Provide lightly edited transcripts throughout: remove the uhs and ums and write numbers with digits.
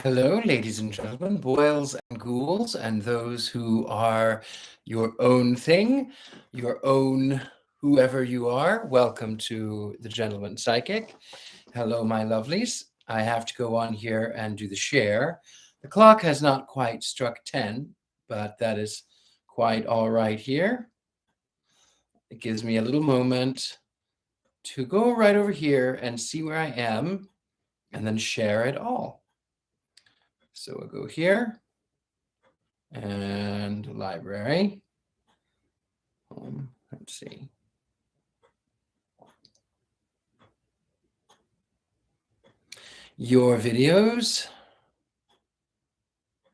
Hello, ladies and gentlemen, boils and ghouls, and those who are your own thing, your own whoever you are. Welcome to the Gentleman Psychic. Hello, my lovelies. I have to go on here and do the share. The clock has not quite struck 10, but that is quite all right here. It gives me a little moment to go right over here and see where I am and then share it all. So we'll go here and library. Let's see. Your videos.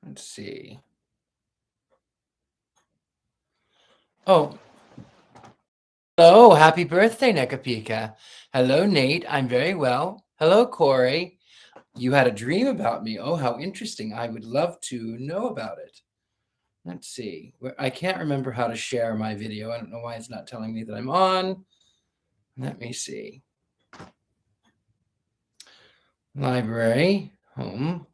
Let's see. Oh. Hello, happy birthday, Nekapika. Hello, Nate. I'm very well. Hello, Corey. You had a dream about me. Oh, how interesting. I would love to know about it. Let's see. I can't remember how to share my video. I don't know why it's not telling me that I'm on. Let me see. Library, home.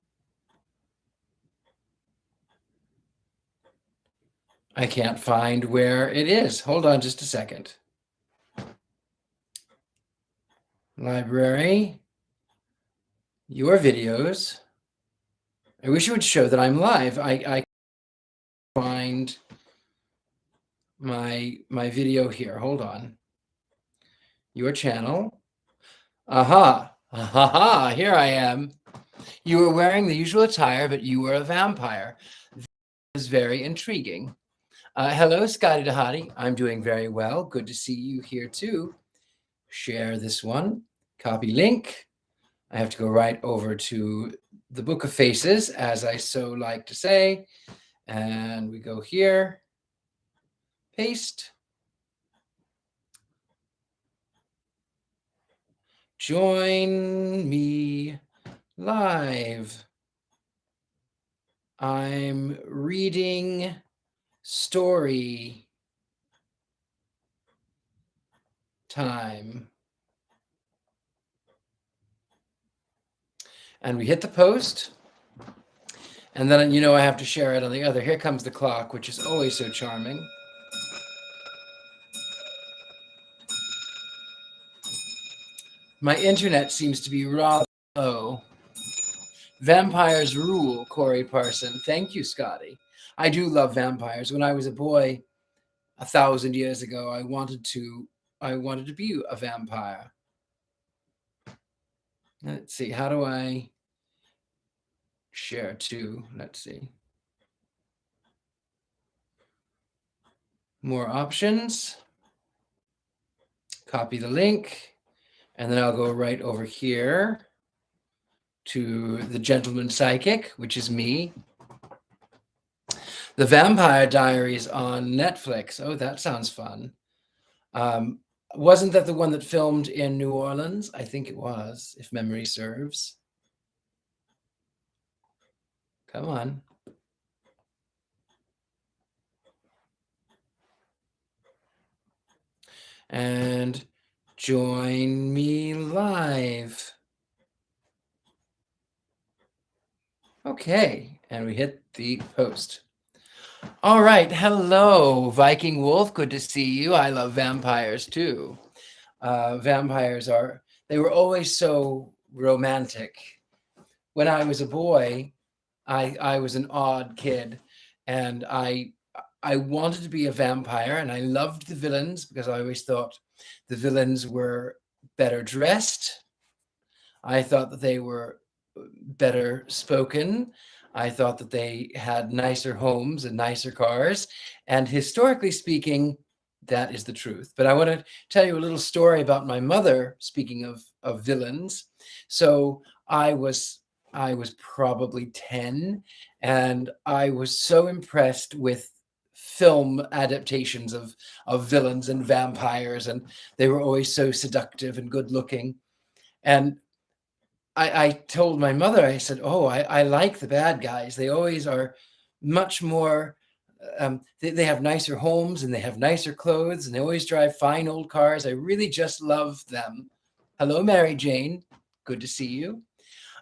I can't find where it is. Hold on just a second. Library, your videos. I wish it would show that I'm live. I find my video here. Hold on. Your channel. Aha. Aha. Here I am. You were wearing the usual attire, but you were a vampire. This is very intriguing. Hello, Scotty Dahati. I'm doing very well. Good to see you here too. Share this one. Copy link. I have to go right over to the Book of Faces, as I so like to say. And we go here. Paste. Join me live. I'm reading story time. And we hit the post. And then, I have to share it on the other. Here comes the clock, which is always so charming. My internet seems to be rather low. Vampires rule, Corey Parson. Thank you, Scotty. I do love vampires. When I was a boy 1,000 years ago, I wanted to be a vampire. Let's see, how do I share to? Let's see. More options. Copy the link, and then I'll go right over here to the Gentleman Psychic, which is me. The Vampire Diaries on Netflix. Oh, that sounds fun. Wasn't that the one that filmed in New Orleans? I think it was, if memory serves. Come on. And join me live. Okay, and we hit the post. All right, hello, Viking Wolf. Good to see you. I love vampires too. Vampires they were always so romantic. When I was a boy, I was an odd kid, and I wanted to be a vampire, and I loved the villains because I always thought the villains were better dressed. I thought that they were better spoken. I thought that they had nicer homes and nicer cars. And historically speaking, that is the truth. But I want to tell you a little story about my mother, speaking of villains. So I was probably 10, and I was so impressed with film adaptations of villains and vampires, and they were always so seductive and good looking. And I told my mother, I said, oh, I like the bad guys. They always are much more, they have nicer homes and they have nicer clothes and they always drive fine old cars. I really just love them. Hello, Mary Jane. Good to see you.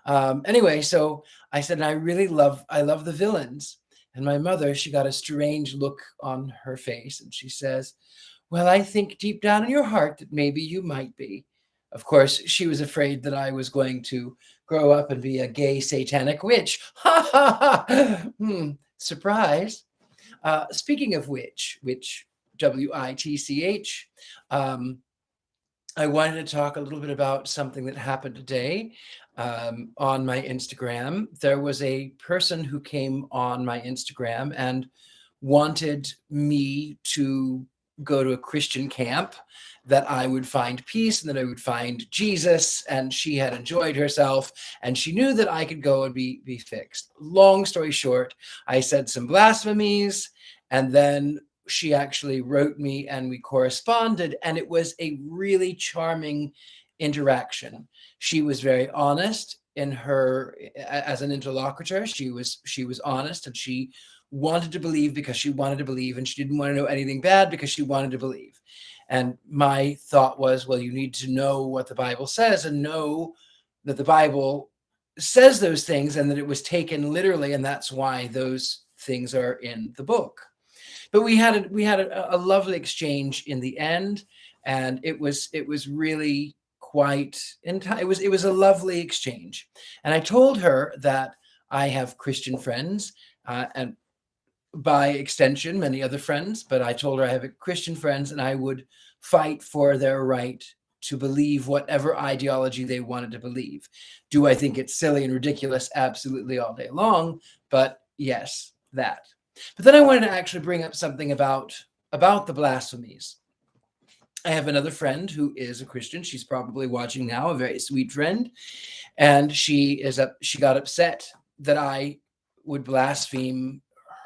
Anyway, so I said, I love the villains. And my mother, she got a strange look on her face, and she says, well, I think deep down in your heart that maybe you might be. Of course, she was afraid that I was going to grow up and be a gay satanic witch. Ha ha ha! Surprise. Speaking of which, WITCH, um, I wanted to talk a little bit about something that happened today on my Instagram. There was a person who came on my Instagram and wanted me to go to a Christian camp, that I would find peace and that I would find Jesus. And she had enjoyed herself and she knew that I could go and be fixed. Long story short, I said some blasphemies, and then she actually wrote me and we corresponded, and it was a really charming interaction. She was very honest in her as an interlocutor. She was honest, and she wanted to believe because she wanted to believe, and she didn't want to know anything bad because she wanted to believe. And my thought was, well, you need to know what the Bible says and know that the Bible says those things and that it was taken literally, and that's why those things are in the book. But we had a lovely exchange in the end, and it was really quite it was a lovely exchange. And I told her that I have Christian friends, and by extension many other friends, but I told her I have Christian friends and I would fight for their right to believe whatever ideology they wanted to believe. Do I think it's silly and ridiculous? Absolutely, all day long. But yes, that. But then I wanted to actually bring up something about the blasphemies. I have another friend who is a Christian. She's probably watching now, a very sweet friend, and she got upset that I would blaspheme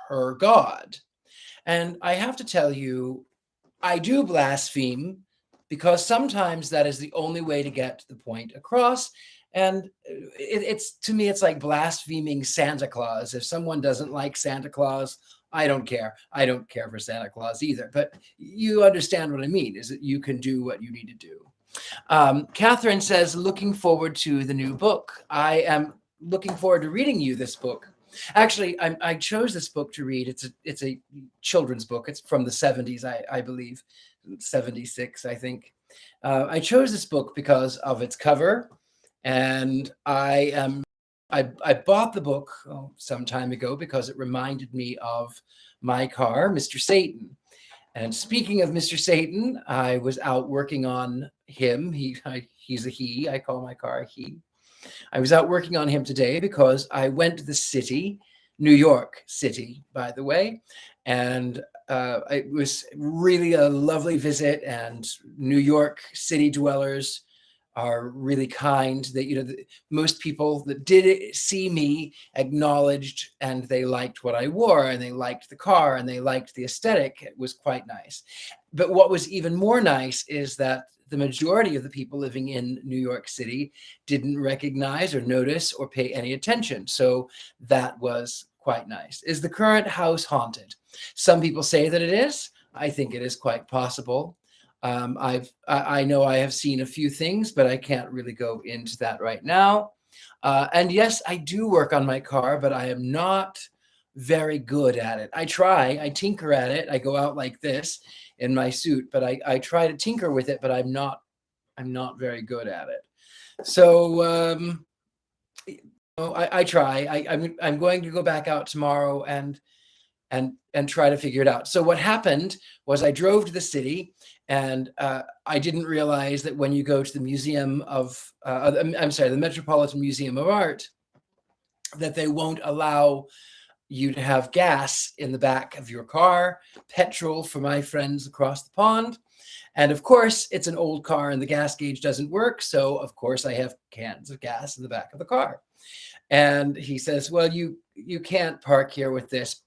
her God. And I have to tell you, I do blaspheme because sometimes that is the only way to get the point across. And it's to me, it's like blaspheming Santa Claus. If someone doesn't like Santa Claus, I don't care. I don't care for Santa Claus either. But you understand what I mean, is that you can do what you need to do. Catherine says, looking forward to the new book. I am looking forward to reading you this book. Actually, I chose this book to read. It's a children's book. It's from the 70s, I believe, 76, I think. I chose this book because of its cover, and I bought the book some time ago because it reminded me of my car, Mr. Satan. And speaking of Mr. Satan, I was out working on him. He's a he. I call my car a he. I was out working on him today because I went to the city, New York City, by the way, and it was really a lovely visit. And New York City dwellers are really kind. That most people that did see me acknowledged, and they liked what I wore, and they liked the car, and they liked the aesthetic. It was quite nice. But what was even more nice is that the majority of the people living in New York City didn't recognize or notice or pay any attention. So that was quite nice. Is the current house haunted? Some people say that it is. I think it is quite possible. I know I have seen a few things, but I can't really go into that right now. And yes, I do work on my car, but I am not very good at it. I tinker at it. I go out like this in my suit, but I try to tinker with it, but I'm not very good at it. So I try. I'm going to go back out tomorrow and try to figure it out. So what happened was I drove to the city, and I didn't realize that when you go to the the Metropolitan Museum of Art, that they won't allow you to have gas in the back of your car, petrol for my friends across the pond. And of course, it's an old car and the gas gauge doesn't work. So of course I have cans of gas in the back of the car. And he says, well, you can't park here with this.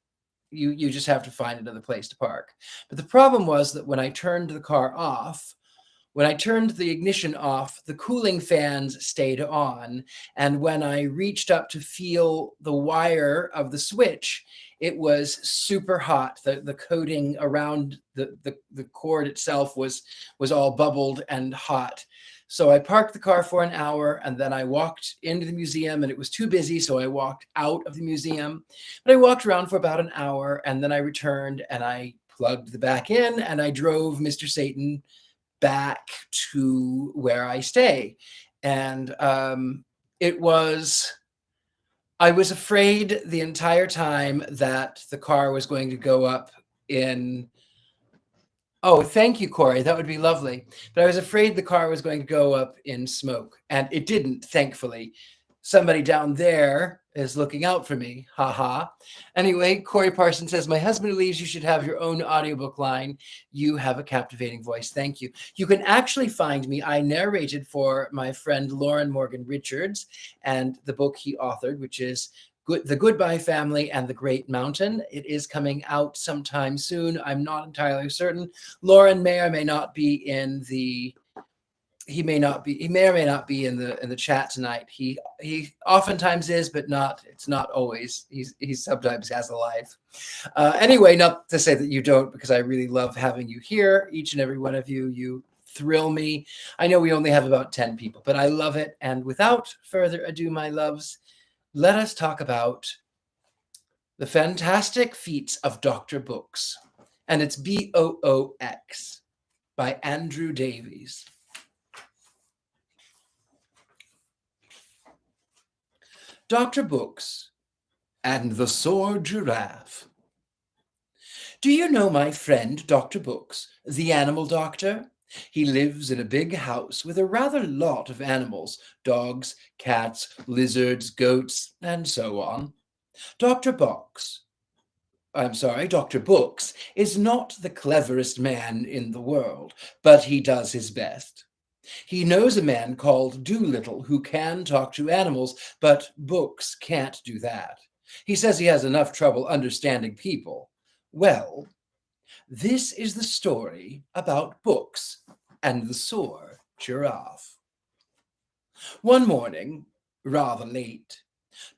You just have to find another place to park. But the problem was that when I turned the car off, when I turned the ignition off, the cooling fans stayed on. And when I reached up to feel the wire of the switch, it was super hot. The coating around the cord itself was all bubbled and hot. So I parked the car for an hour, and then I walked into the museum, and it was too busy, so I walked out of the museum. But I walked around for about an hour, and then I returned and I plugged the back in, and I drove Mr. Satan back to where I stay. And it was, I was afraid the entire time that the car was going to go up in, oh, thank you, Corey. That would be lovely. But I was afraid the car was going to go up in smoke, and it didn't, thankfully. Somebody down there is looking out for me. Ha ha. Anyway, Corey Parsons says, my husband believes you should have your own audiobook line. You have a captivating voice. Thank you. You can actually find me. I narrated for my friend Lauren Morgan Richards and the book he authored, which is The Goodbye Family and the Great Mountain. It is coming out sometime soon. I'm not entirely certain. Lauren may or may not be in the, he may or may not be in the chat tonight. He oftentimes is, but not, it's not always. He sometimes has a life. Anyway, not to say that you don't, because I really love having you here, each and every one of you. You thrill me. I know we only have about 10 people, but I love it. And without further ado, my loves, let us talk about the fantastic feats of Dr. Boox. And it's Boox by Andrew Davies. Dr. Boox and the Sore Giraffe. Do you know my friend Dr. Boox, the animal doctor? He lives in a big house with a rather lot of animals, dogs, cats, lizards, goats, and so on. Dr. Boox is not the cleverest man in the world, but he does his best. He knows a man called Doolittle who can talk to animals, but Boox can't do that. He says he has enough trouble understanding people. Well, this is the story about Boox and the Sore Giraffe. One morning, rather late,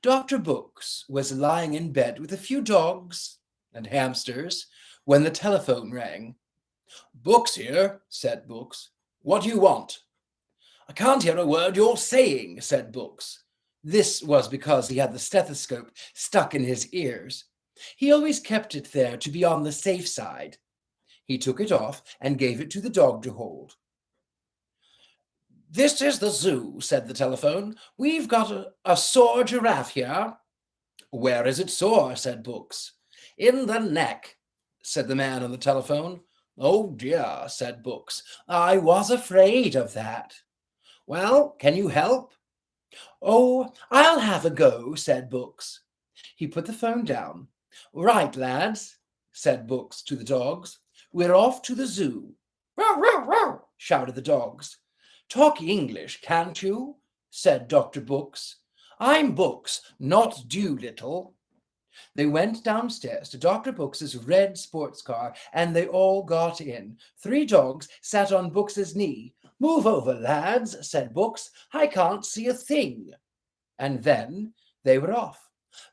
Dr. Boox was lying in bed with a few dogs and hamsters when the telephone rang. Boox here, said Boox. What do you want? I can't hear a word you're saying, said Boox. This was because he had the stethoscope stuck in his ears. He always kept it there to be on the safe side. He took it off and gave it to the dog to hold. This is the zoo, said the telephone. We've got a sore giraffe here. Where is it sore? Said Boox. In the neck, said the man on the telephone. Oh dear, said Boox. I was afraid of that. Well, can you help? Oh, I'll have a go, said Boox. He put the phone down. Right, lads, said Boox to the dogs. We're off to the zoo. Row, row, row, shouted the dogs. Talk English, can't you? Said Dr. Boox. I'm Boox, not Doolittle. They went downstairs to Dr. Boox's red sports car, and they all got in. 3 dogs sat on Boox's knee. Move over, lads, said Boox. I can't see a thing. And then they were off.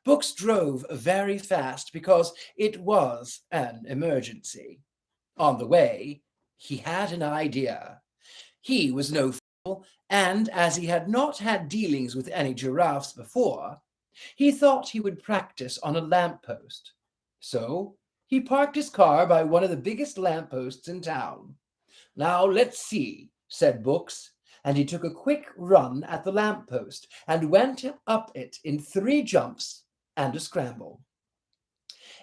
Boox drove very fast because it was an emergency. On the way, he had an idea. He was no fool, and as he had not had dealings with any giraffes before, he thought he would practice on a lamppost. So he parked his car by one of the biggest lampposts in town. Now let's see, said Boox, and he took a quick run at the lamppost and went up it in 3 jumps and a scramble.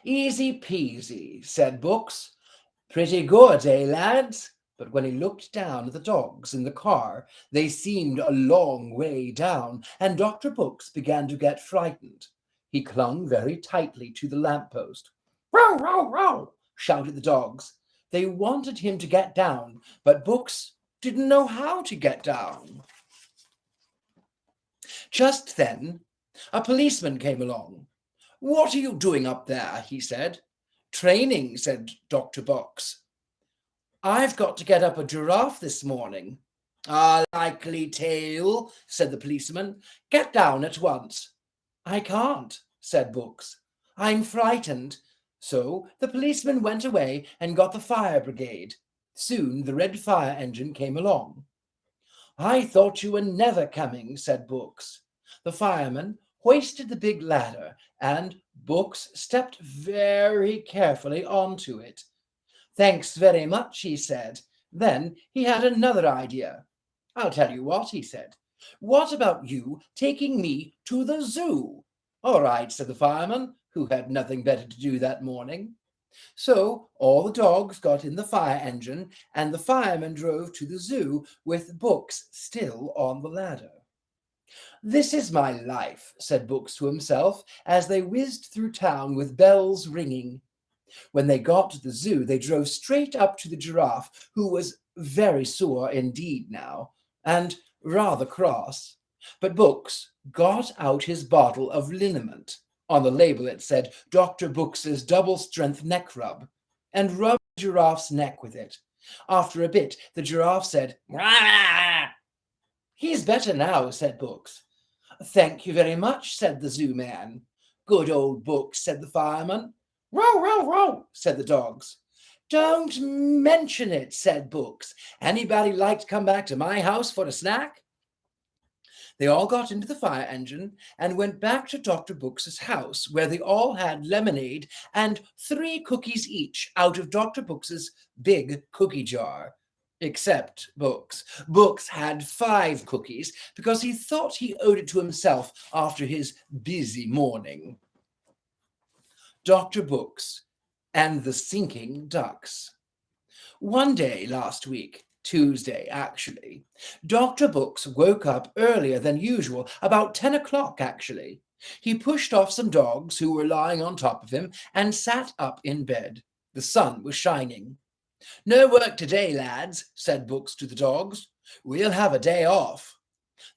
Easy peasy, said Boox. Pretty good, eh, lads? But when he looked down at the dogs in the car, they seemed a long way down, and Dr. Boox began to get frightened. He clung very tightly to the lamppost. Row, row, row, shouted the dogs. They wanted him to get down, but Boox didn't know how to get down. Just then, a policeman came along. What are you doing up there? He said. Training, said Dr. Boox. I've got to get up a giraffe this morning. A likely tale, said the policeman. Get down at once. I can't, said Boox. I'm frightened. So the policeman went away and got the fire brigade. Soon the red fire engine came along. I thought you were never coming, said Books. The fireman hoisted the big ladder, and Books stepped very carefully onto it. Thanks very much, he said. Then he had another idea. I'll tell you what, he said. What about you taking me to the zoo? All right, said the fireman, who had nothing better to do that morning. So all the dogs got in the fire engine, and the fireman drove to the zoo with Books still on the ladder. This is my life, said Books to himself, as they whizzed through town with bells ringing. When they got to the zoo, they drove straight up to the giraffe, who was very sore indeed now, and rather cross. But Books got out his bottle of liniment. On the label it said Dr. Books's double-strength neck rub, and rubbed the giraffe's neck with it. After a bit, the giraffe said, "Rah!" He's better now, said Books. Thank you very much, said the zoo man. Good old Books, said the fireman. Row, row, row, said the dogs. Don't mention it, said Books. Anybody like to come back to my house for a snack? They all got into the fire engine and went back to Dr. Books's house, where they all had lemonade and 3 cookies each out of Dr. Books's big cookie jar. Except Books. Books had 5 cookies because he thought he owed it to himself after his busy morning. Dr. Books and the Sinking Ducks. One day last week, Tuesday actually, Dr. Books woke up earlier than usual, about 10 o'clock actually. He pushed off some dogs who were lying on top of him and sat up in bed. The sun was shining. No work today, lads, said Books to the dogs. We'll have a day off.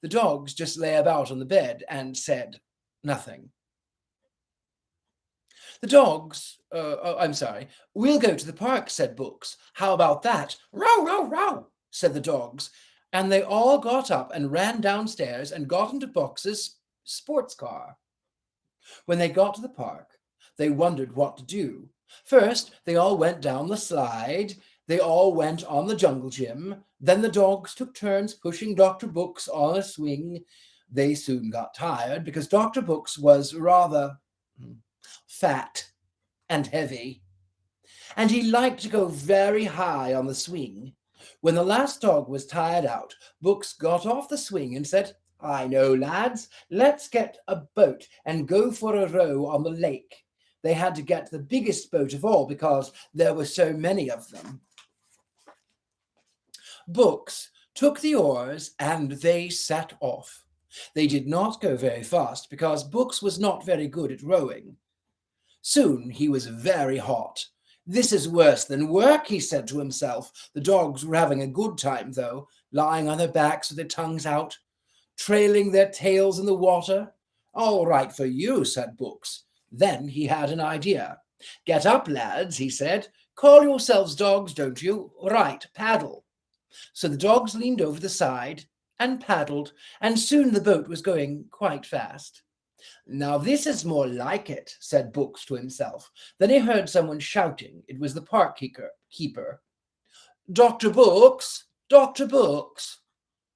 The dogs just lay about on the bed and said nothing. The dogs, we'll go to the park, said Books. How about that? Row, row, row, said the dogs. And they all got up and ran downstairs and got into Books's sports car. When they got to the park, they wondered what to do. First, they all went down the slide. They all went on the jungle gym. Then the dogs took turns pushing Dr. Books on a swing. They soon got tired because Dr. Books was rather fat and heavy, and he liked to go very high on the swing. When the last dog was tired out, Books got off the swing and said, I know, lads, let's get a boat and go for a row on the lake. They had to get the biggest boat of all because there were so many of them. Books took the oars and they set off. They did not go very fast because Books was not very good at rowing. Soon he was very hot. This is worse than work, he said to himself. The dogs were having a good time, though, lying on their backs with their tongues out, trailing their tails in the water. All right for you, said Books. Then he had an idea. Get up, lads, he said. Call yourselves dogs, don't you? Right, paddle. So the dogs leaned over the side and paddled, and soon the boat was going quite fast. Now this is more like it, said Books to himself. Then he heard someone shouting. It was the park keeper. Dr. Books, Dr. Books.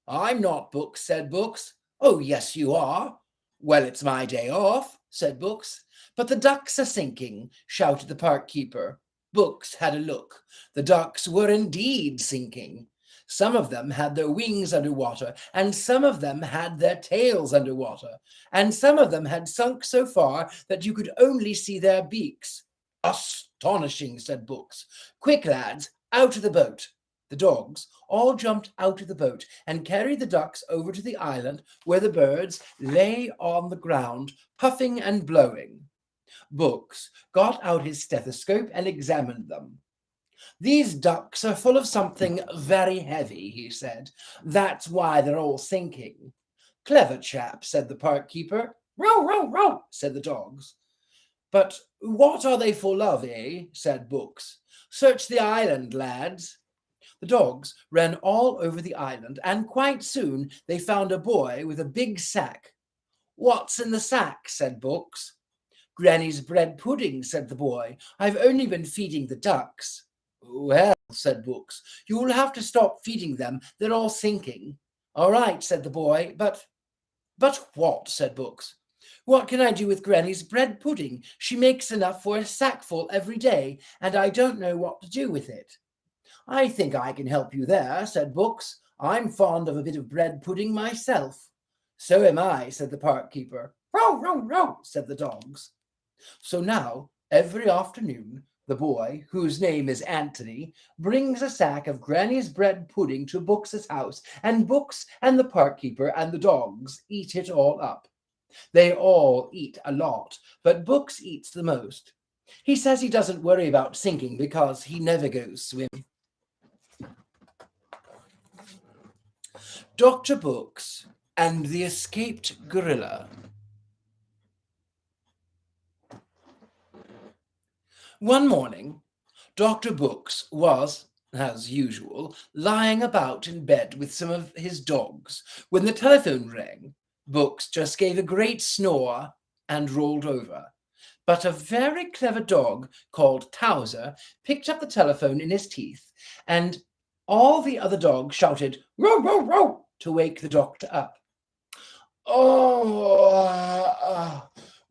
I'm not Books, said Books. Oh, yes, you are. Well, it's my day off, said Books. But the ducks are sinking, shouted the park keeper. Books had a look. The ducks were indeed sinking. Some of them had their wings under water, and some of them had their tails under water, and some of them had sunk so far that you could only see their beaks. Astonishing, said Books. Quick, lads, out of the boat. The dogs all jumped out of the boat and carried the ducks over to the island where the birds lay on the ground, puffing and blowing. Books got out his stethoscope and examined them. These ducks are full of something very heavy, he said. That's why they're all sinking. Clever chap, said the park keeper. Row, row, row, said the dogs. But what are they full of, eh? Said Books. Search the island, lads. The dogs ran all over the island, and quite soon they found a boy with a big sack. What's in the sack? Said Books. Granny's bread pudding, said the boy. I've only been feeding the ducks. Well, said Books, you'll have to stop feeding them. They're all sinking. All right, said the boy, but what? Said Books. What can I do with Granny's bread pudding? She makes enough for a sackful every day, and I don't know what to do with it. I think I can help you there, said Books. I'm fond of a bit of bread pudding myself. So am I, said the park keeper. Row, row, row, said the dogs. So now, every afternoon, the boy, whose name is Anthony, brings a sack of Granny's bread pudding to Books's house, and Books and the park keeper and the dogs eat it all up. They all eat a lot, but Books eats the most. He says he doesn't worry about sinking because he never goes swimming. Dr. Books and the Escaped Gorilla. One morning, Dr. Books was, as usual, lying about in bed with some of his dogs when the telephone rang. Books just gave a great snore and rolled over. But a very clever dog called Towser picked up the telephone in his teeth, and all the other dogs shouted, row, row, row, to wake the doctor up.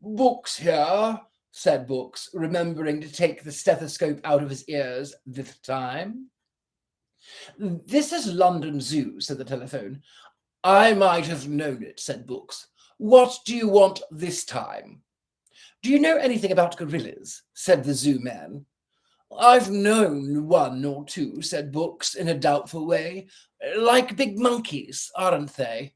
Books here, said Books, remembering to take the stethoscope out of his ears this time. This is London Zoo, said the telephone. I might have known it, said Books. What do you want this time? Do you know anything about gorillas? Said the zoo man. I've known one or two, said Books in a doubtful way. Like big monkeys, aren't they?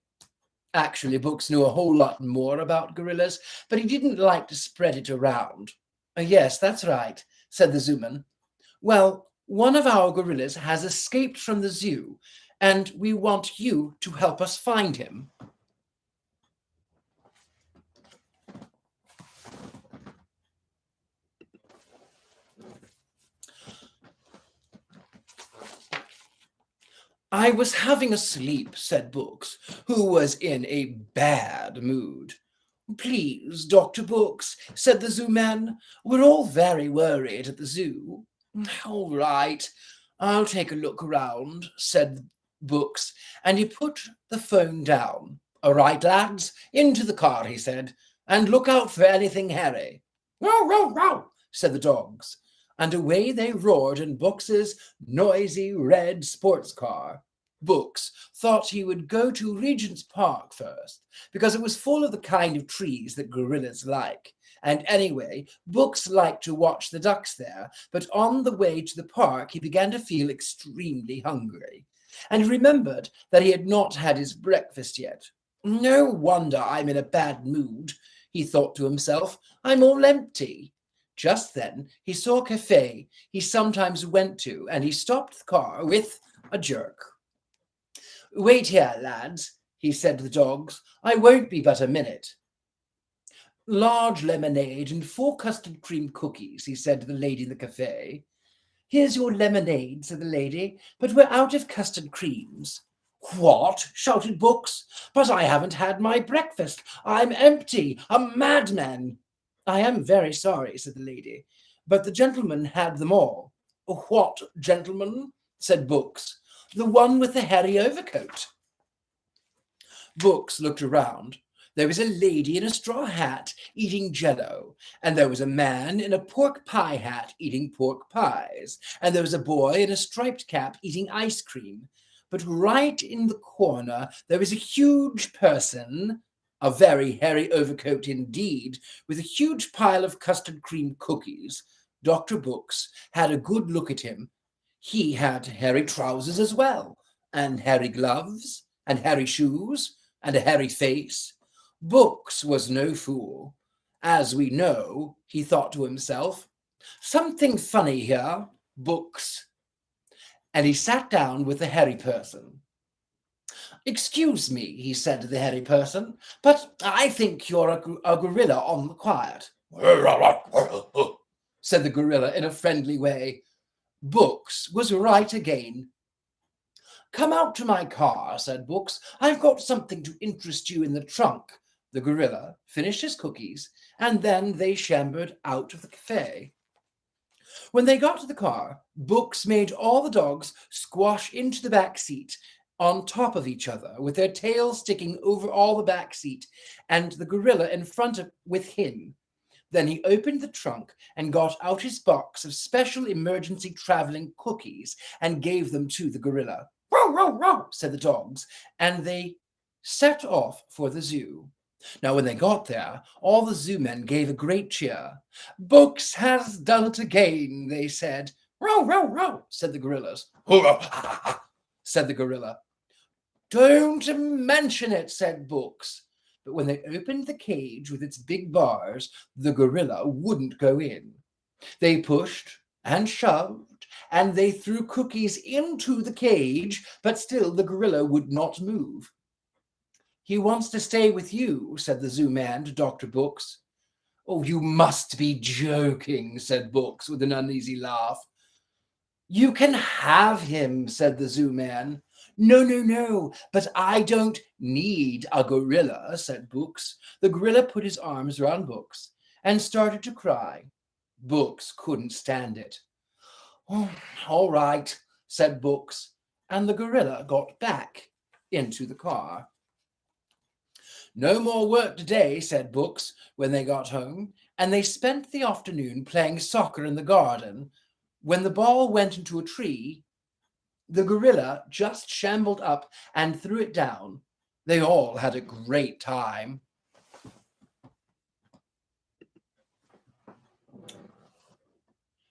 Actually, Books knew a whole lot more about gorillas, but he didn't like to spread it around. Yes, that's right, said the zooman. Well, one of our gorillas has escaped from the zoo, and we want you to help us find him. I was having a sleep, said Books, who was in a bad mood. Please, Dr. Books, said the zoo man. We're all very worried at the zoo. All right, I'll take a look around, said Books, and he put the phone down. All right, lads, into the car, he said, and look out for anything hairy. Row, row, row, said the dogs, and away they roared in Books's noisy red sports car. Books thought he would go to Regent's Park first, because it was full of the kind of trees that gorillas like. And anyway, Books liked to watch the ducks there, but on the way to the park he began to feel extremely hungry. And he remembered that he had not had his breakfast yet. No wonder I'm in a bad mood, he thought to himself. I'm all empty. Just then he saw a cafe he sometimes went to, and he stopped the car with a jerk. Wait here, lads, he said to the dogs. I won't be but a minute. Large lemonade and 4 custard cream cookies, he said to the lady in the cafe. Here's your lemonade, said the lady, but we're out of custard creams. What? Shouted Books. But I haven't had my breakfast. I'm empty, a madman. I am very sorry, said the lady, but the gentleman had them all. What gentleman? Said Books. The one with the hairy overcoat. Books looked around. There was a lady in a straw hat eating jello, and there was a man in a pork pie hat eating pork pies, and there was a boy in a striped cap eating ice cream. But right in the corner there was a huge person, a very hairy overcoat indeed, with a huge pile of custard cream cookies. Dr. Books had a good look at him. He had hairy trousers as well, and hairy gloves, and hairy shoes, and a hairy face. Books was no fool. As we know, he thought to himself, something funny here, Books. And he sat down with the hairy person. Excuse me, he said to the hairy person, but I think you're a gorilla on the quiet. Said the gorilla in a friendly way. Books was right again. Come out to my car, said Books. I've got something to interest you in the trunk. The gorilla finished his cookies, and then they shambled out of the cafe. When they got to the car, Books made all the dogs squash into the back seat, on top of each other, with their tails sticking over all the back seat, and the gorilla in front of with him. Then he opened the trunk and got out his box of special emergency traveling cookies and gave them to the gorilla. Row, row, row, said the dogs, and they set off for the zoo. Now, when they got there, all the zoo men gave a great cheer. Boox has done it again, they said. Row, row, row, said the gorillas. Hurrah, said the gorilla. Don't mention it, said Boox. But when they opened the cage with its big bars, the gorilla wouldn't go in. They pushed and shoved, and they threw cookies into the cage, but still the gorilla would not move. He wants to stay with you, said the zoo man to Dr. Boox. Oh, you must be joking, said Boox with an uneasy laugh. You can have him, said the zoo man. No, no, no, but I don't need a gorilla, said Boox. The gorilla put his arms around Boox and started to cry. Boox couldn't stand it. Oh, all right, said Boox, and the gorilla got back into the car. No more work today, said Boox when they got home, and they spent the afternoon playing soccer in the garden. When the ball went into a tree, the gorilla just shambled up and threw it down. They all had a great time.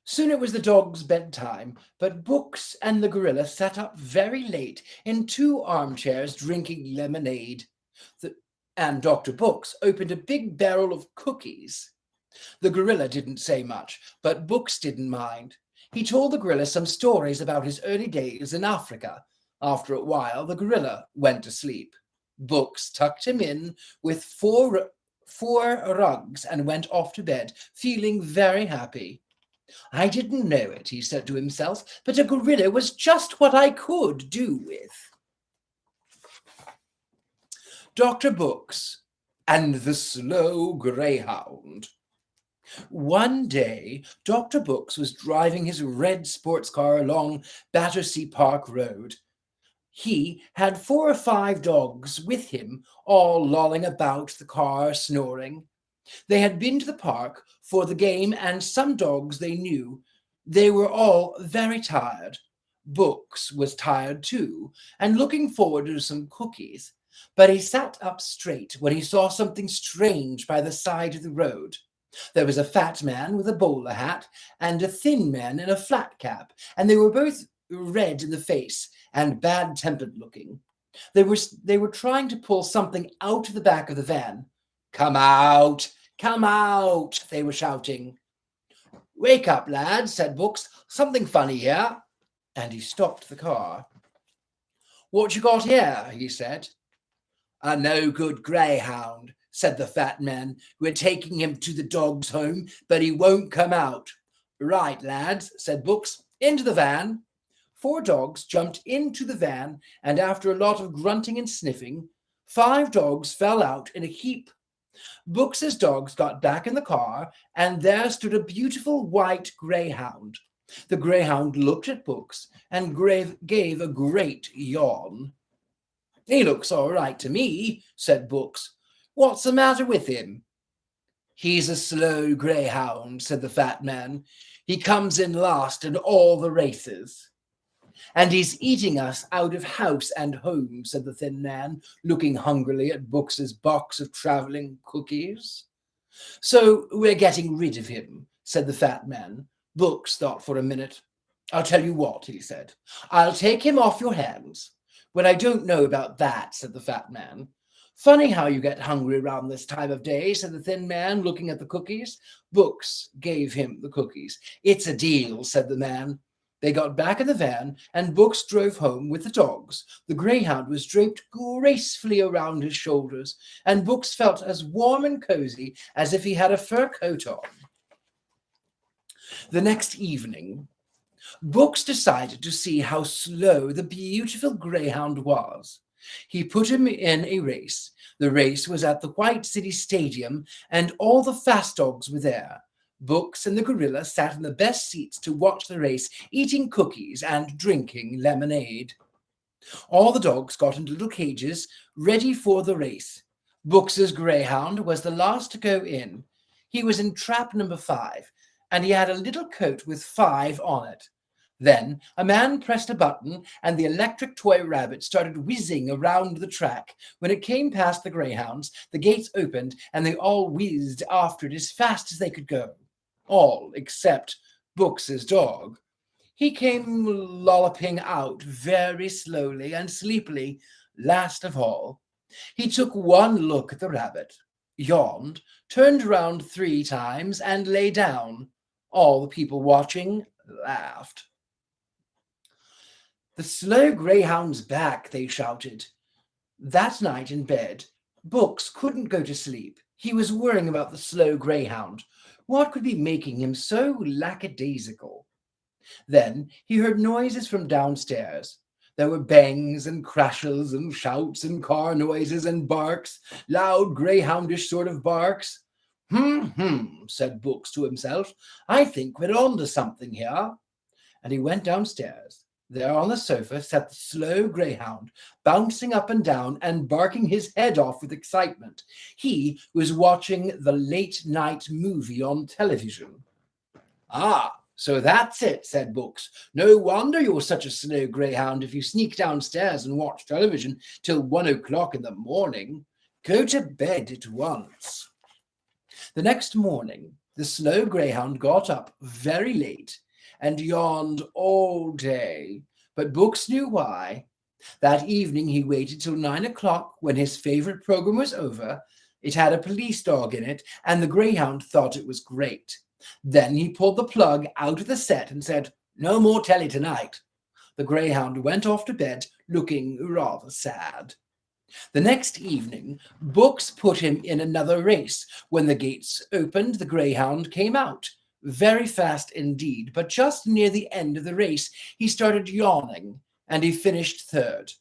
Soon it was the dog's bedtime, but Boox and the gorilla sat up very late in 2 armchairs drinking lemonade. And Dr. Boox opened a big barrel of cookies. The gorilla didn't say much, but Boox didn't mind. He told the gorilla some stories about his early days in Africa. After a while, the gorilla went to sleep. Boox tucked him in with four rugs and went off to bed, feeling very happy. I didn't know it, he said to himself, but a gorilla was just what I could do with. Dr. Boox and the Slow Greyhound. One day, Dr. Boox was driving his red sports car along Battersea Park Road. He had 4 or 5 dogs with him, all lolling about the car, snoring. They had been to the park for the game, and some dogs they knew. They were all very tired. Boox was tired too, and looking forward to some cookies. But he sat up straight when he saw something strange by the side of the road. There was a fat man with a bowler hat and a thin man in a flat cap, and they were both red in the face and bad-tempered looking. They were trying to pull something out of the back of the van. Come out, they were shouting. Wake up, lads, said Boox. Something funny here. And he stopped the car. What you got here? He said. A no-good greyhound, said the fat man. We're taking him to the dog's home, but he won't come out. Right, lads, said Boox. Into the van. 4 dogs jumped into the van, and after a lot of grunting and sniffing, 5 dogs fell out in a heap. Boox's dogs got back in the car, and there stood a beautiful white greyhound. The greyhound looked at Boox and gave a great yawn. He looks all right to me, said Boox. What's the matter with him? He's a slow greyhound, said the fat man. He comes in last in all the races. And he's eating us out of house and home, said the thin man, looking hungrily at Boox's box of travelling cookies. So we're getting rid of him, said the fat man. Boox thought for a minute. I'll tell you what, he said. I'll take him off your hands. Well, I don't know about that, said the fat man. Funny how you get hungry around this time of day, said the thin man, looking at the cookies. Boox gave him the cookies. It's a deal, said the man. They got back in the van, and Boox drove home with the dogs. The greyhound was draped gracefully around his shoulders, and Boox felt as warm and cozy as if he had a fur coat on. The next evening, Boox decided to see how slow the beautiful greyhound was. He put him in a race. The race was at the White City Stadium, and all the fast dogs were there. Boox and the gorilla sat in the best seats to watch the race, eating cookies and drinking lemonade. All the dogs got into little cages, ready for the race. Boox's greyhound was the last to go in. He was in trap number 5, and he had a little coat with 5 on it. Then a man pressed a button, and the electric toy rabbit started whizzing around the track. When it came past the greyhounds, the gates opened, and they all whizzed after it as fast as they could go. All except Boox's dog. He came lolloping out very slowly and sleepily, last of all. He took one look at the rabbit, yawned, turned round 3 times, and lay down. All the people watching laughed. "The slow greyhound's back," they shouted. That night in bed, Boox couldn't go to sleep. He was worrying about the slow greyhound. What could be making him so lackadaisical? Then he heard noises from downstairs. There were bangs and crashes and shouts and car noises and barks, loud greyhoundish sort of barks. Said Boox to himself. "I think we're on to something here." And he went downstairs. There on the sofa sat the slow greyhound, bouncing up and down and barking his head off with excitement. He was watching the late-night movie on television. "Ah, so that's it," said Boox. "No wonder you're such a slow greyhound if you sneak downstairs and watch television till 1 o'clock in the morning. Go to bed at once." The next morning, the slow greyhound got up very late and yawned all day, but Boox knew why. That evening he waited till 9 o'clock when his favourite programme was over. It had a police dog in it, and the greyhound thought it was great. Then he pulled the plug out of the set and said, "No more telly tonight." The greyhound went off to bed looking rather sad. The next evening, Boox put him in another race. When the gates opened, the greyhound came out. Very fast indeed, but just near the end of the race, he started yawning, and he finished 3rd.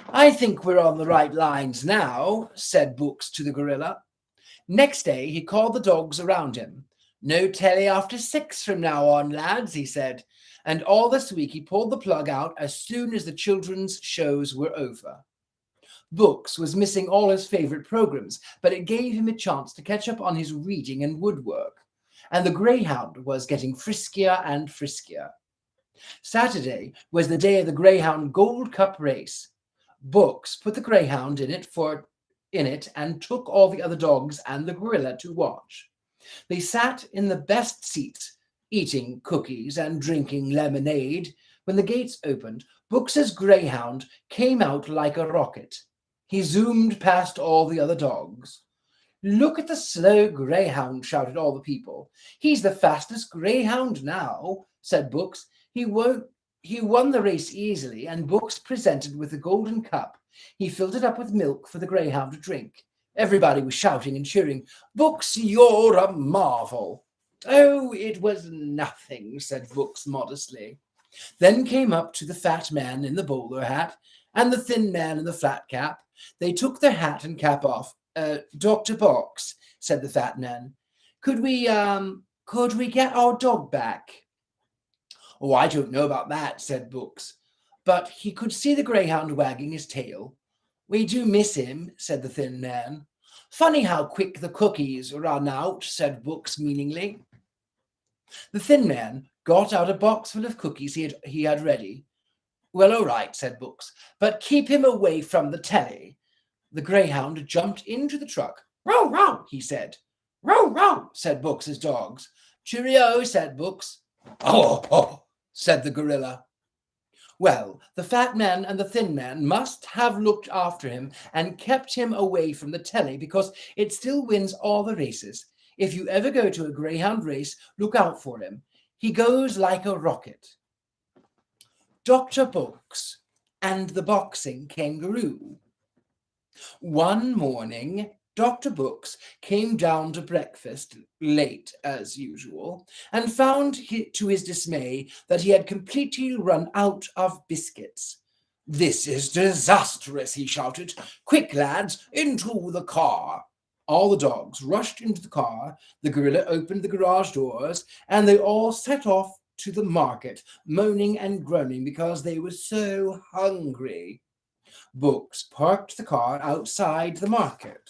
"I think we're on the right lines now," said Boox to the gorilla. Next day, he called the dogs around him. "No telly after 6 from now on, lads," he said. And all this week he pulled the plug out as soon as the children's shows were over. Boox was missing all his favourite programmes, but it gave him a chance to catch up on his reading and woodwork. And the greyhound was getting friskier and friskier. Saturday was the day of the Greyhound Gold Cup race. Boox put the greyhound in it and took all the other dogs and the gorilla to watch. They sat in the best seats, eating cookies and drinking lemonade. When the gates opened, Boox's greyhound came out like a rocket. He zoomed past all the other dogs. "Look at the slow greyhound," shouted all the people. "He's the fastest greyhound now," said Boox. He won the race easily, and Boox presented with the golden cup. He filled it up with milk for the greyhound to drink. Everybody was shouting and cheering. "Boox, you're a marvel." "Oh, it was nothing," said Boox modestly. Then came up to the fat man in the bowler hat and the thin man in the flat cap. They took their hat and cap off. "Dr. Boox," said the fat man, could we get our dog back?" "Oh, I don't know about that," said Boox, but he could see the greyhound wagging his tail. "We do miss him," said the thin man. "Funny how quick the cookies run out," said Boox meaningly. The thin man got out a box full of cookies he had ready. "Well, all right," said Boox, "but keep him away from the telly." The greyhound jumped into the truck. "Row, row," he said. "Row, row," said Boox's dogs. "Cheerio," said Boox. "Oh, oh," said the gorilla. Well, the fat man and the thin man must have looked after him and kept him away from the telly, because it still wins all the races. If you ever go to a greyhound race, look out for him. He goes like a rocket. Dr. Boox and the boxing kangaroo. One morning, Dr. Boox came down to breakfast late as usual and found to his dismay that he had completely run out of biscuits. "This is disastrous," he shouted. "Quick, lads, into the car." All the dogs rushed into the car. The gorilla opened the garage doors, and they all set off to the market, moaning and groaning because they were so hungry. Boox parked the car outside the market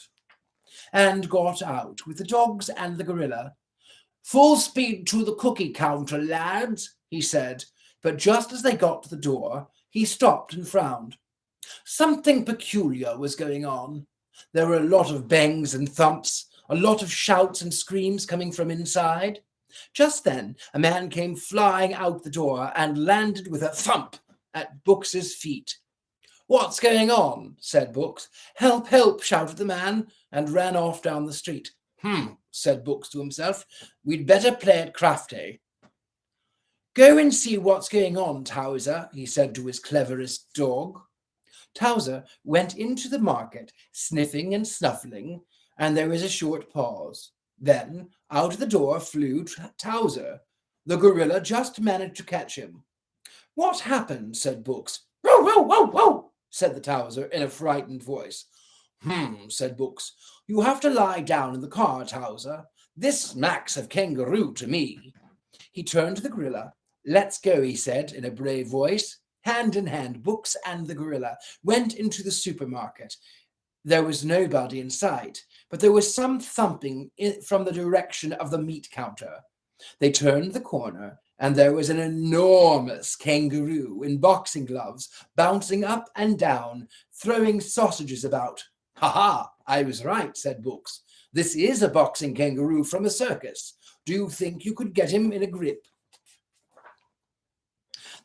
and got out with the dogs and the gorilla. "Full speed to the cookie counter, lads," he said, but just as they got to the door, he stopped and frowned. Something peculiar was going on. There were a lot of bangs and thumps, a lot of shouts and screams coming from inside. Just then, a man came flying out the door and landed with a thump at Boox's feet. "What's going on?" said Boox. "Help, help," shouted the man, and ran off down the street. Said Boox to himself. "We'd better play it crafty." "Go and see what's going on, Towser," he said to his cleverest dog. Towser went into the market, sniffing and snuffling, and there was a short pause. Then out of the door flew Towser. The gorilla just managed to catch him. "What happened?" said Boox. "Row, row, row, row," said the Towser in a frightened voice. Said Boox. "You have to lie down in the car, Towser. This smacks of kangaroo to me." He turned to the gorilla. "Let's go," he said in a brave voice. Hand in hand, Boox and the gorilla went into the supermarket. There was nobody in sight, but there was some thumping from the direction of the meat counter. They turned the corner, and there was an enormous kangaroo in boxing gloves, bouncing up and down, throwing sausages about. "Ha ha, I was right," said Boox. "This is a boxing kangaroo from a circus. Do you think you could get him in a grip?"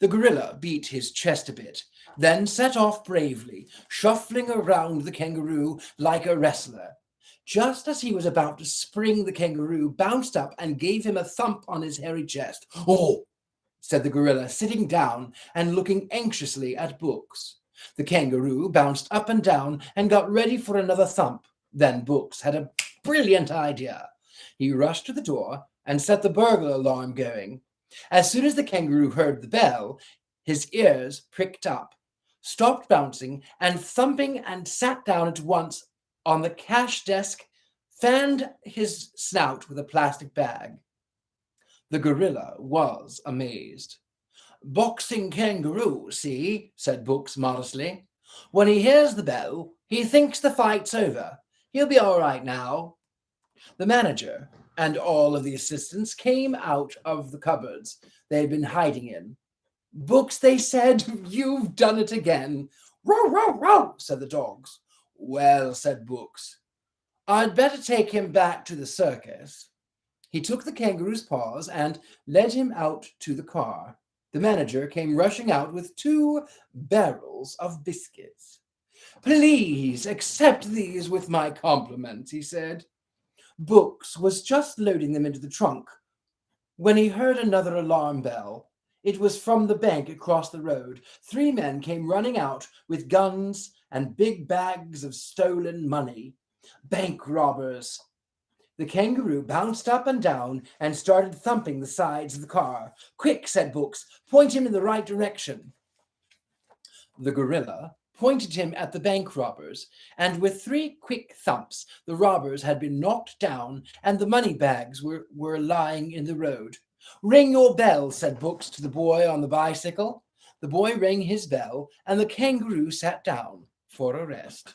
The gorilla beat his chest a bit, then set off bravely, shuffling around the kangaroo like a wrestler. Just as he was about to spring, the kangaroo bounced up and gave him a thump on his hairy chest. "Oh," said the gorilla, sitting down and looking anxiously at Boox. The kangaroo bounced up and down and got ready for another thump. Then Boox had a brilliant idea. He rushed to the door and set the burglar alarm going. As soon as the kangaroo heard the bell, his ears pricked up, stopped bouncing and thumping, and sat down at once on the cash desk, fanned his snout with a plastic bag. The gorilla was amazed. "Boxing kangaroo, see," said Boox modestly. "When he hears the bell, he thinks the fight's over. He'll be all right now." The manager and all of the assistants came out of the cupboards they'd been hiding in. "Boox," they said, "you've done it again." "Row, row, row," said the dogs. "Well," said Boox, "I'd better take him back to the circus." He took the kangaroo's paws and led him out to the car. The manager came rushing out with 2 barrels of biscuits. "Please accept these with my compliments," he said. Boox was just loading them into the trunk when he heard another alarm bell. It was from the bank across the road. 3 men came running out with guns and big bags of stolen money. Bank robbers. The kangaroo bounced up and down and started thumping the sides of the car. "Quick," said Boox, "point him in the right direction." The gorilla pointed him at the bank robbers, and with 3 quick thumps, the robbers had been knocked down and the money bags were lying in the road. "Ring your bell," said Boox to the boy on the bicycle. The boy rang his bell, and the kangaroo sat down for a rest.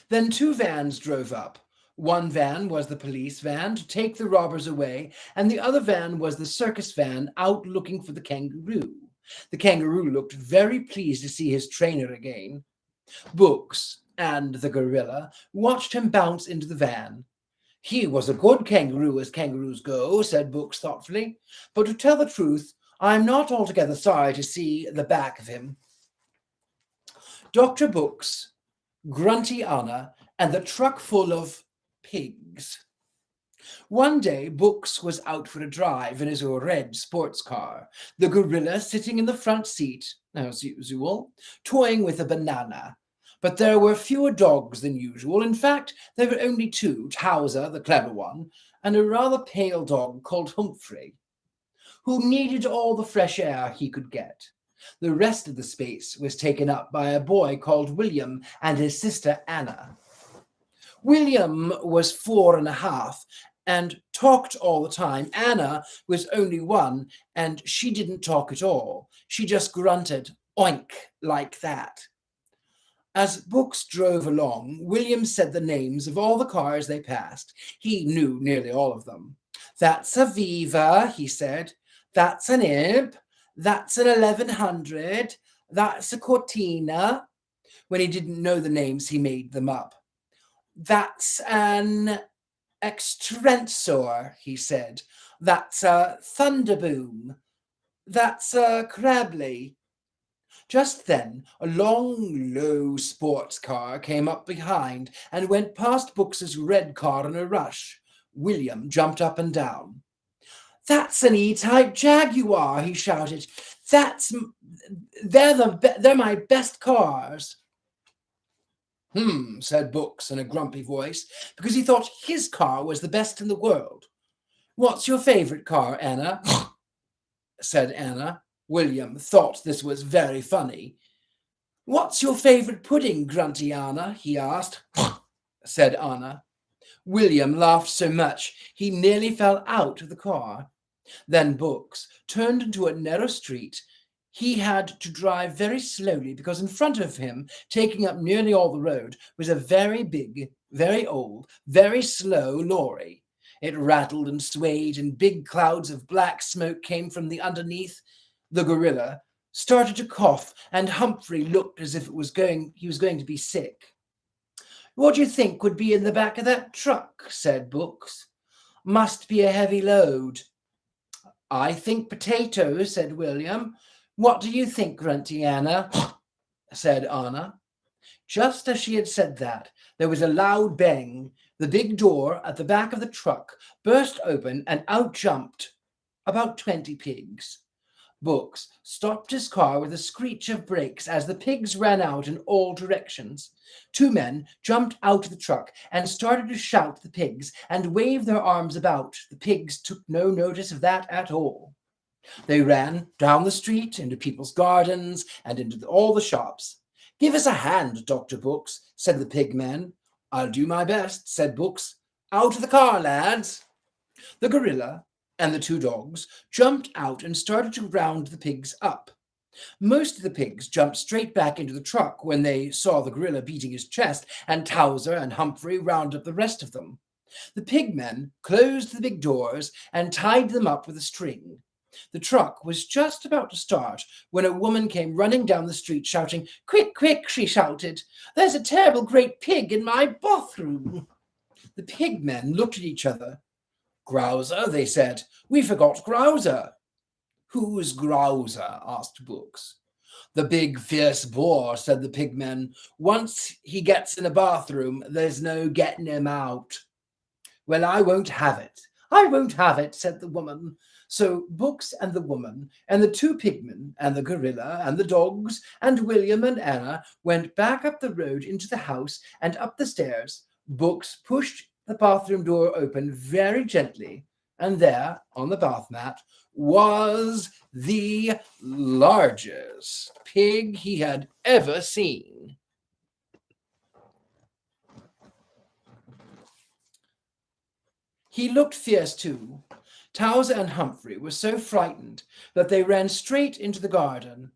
Then 2 vans drove up. One van was the police van to take the robbers away, and the other van was the circus van out looking for the kangaroo. The kangaroo looked very pleased to see his trainer again. Boox and the gorilla watched him bounce into the van. "He was a good kangaroo as kangaroos go," said Boox thoughtfully, "but to tell the truth, I'm not altogether sorry to see the back of him." Dr. Boox, Grunty Anna, and the truck full of pigs. One day, Boox was out for a drive in his red sports car, the gorilla sitting in the front seat, as usual, toying with a banana. But there were fewer dogs than usual. In fact, there were only 2, Towser, the clever one, and a rather pale dog called Humphrey, who needed all the fresh air he could get. The rest of the space was taken up by a boy called William and his sister Anna. William was 4 1/2 and talked all the time. Anna was only one, and she didn't talk at all. She just grunted, oink, like that. As Boox drove along, William said the names of all the cars they passed. He knew nearly all of them. That's a Viva, he said. That's an Imp. That's an 1100. That's a Cortina. When he didn't know the names, he made them up. That's an Extensor, he said. That's a Thunderboom. That's a Crabley. Just then, a long, low sports car came up behind and went past Books's red car in a rush. William jumped up and down. That's an E-Type Jaguar, he shouted. They're my best cars. Said Boox in a grumpy voice, because he thought his car was the best in the world. What's your favorite car, Anna? Said Anna. William thought this was very funny. What's your favorite pudding, Grunty Anna? He asked. Said Anna. William laughed so much he nearly fell out of the car. Then Boox turned into a narrow street. He had to drive very slowly because in front of him, taking up nearly all the road, was a very big, very old, very slow lorry. It rattled and swayed, and big clouds of black smoke came from the underneath. The gorilla started to cough, and Humphrey looked as if he was going to be sick. What do you think would be in the back of that truck? Said Boox. Must be a heavy load. I think potatoes, said William. What do you think, Grunty Anna? Said Anna. Just as she had said that, there was a loud bang. The big door at the back of the truck burst open, and out jumped about 20 pigs. Boox stopped his car with a screech of brakes as the pigs ran out in all directions. Two men jumped out of the truck and started to shout at the pigs and wave their arms about. The pigs took no notice of that at all. They ran down the street, into people's gardens, and into all the shops. Give us a hand, Dr. Boox, said the pig men. I'll do my best, said Boox. Out of the car, lads. The gorilla and the two dogs jumped out and started to round the pigs up. Most of the pigs jumped straight back into the truck when they saw the gorilla beating his chest, and Towser and Humphrey rounded up the rest of them. The pigmen closed the big doors and tied them up with a string. The truck was just about to start when a woman came running down the street shouting, "Quick, quick," she shouted. "There's a terrible great pig in my bathroom." The pigmen looked at each other. "Grouser," they said. "We forgot Grouser." "Who's Grouser?" asked Boox. "The big fierce boar," said the pigmen. "Once he gets in a bathroom, there's no getting him out." "Well, I won't have it. I won't have it," said the woman. So Boox and the woman and the two pigmen and the gorilla and the dogs and William and Anna went back up the road into the house and up the stairs. Boox pushed the bathroom door open very gently, and there, on the bath mat, was the largest pig he had ever seen. He looked fierce too. Towser and Humphrey were so frightened that they ran straight into the garden.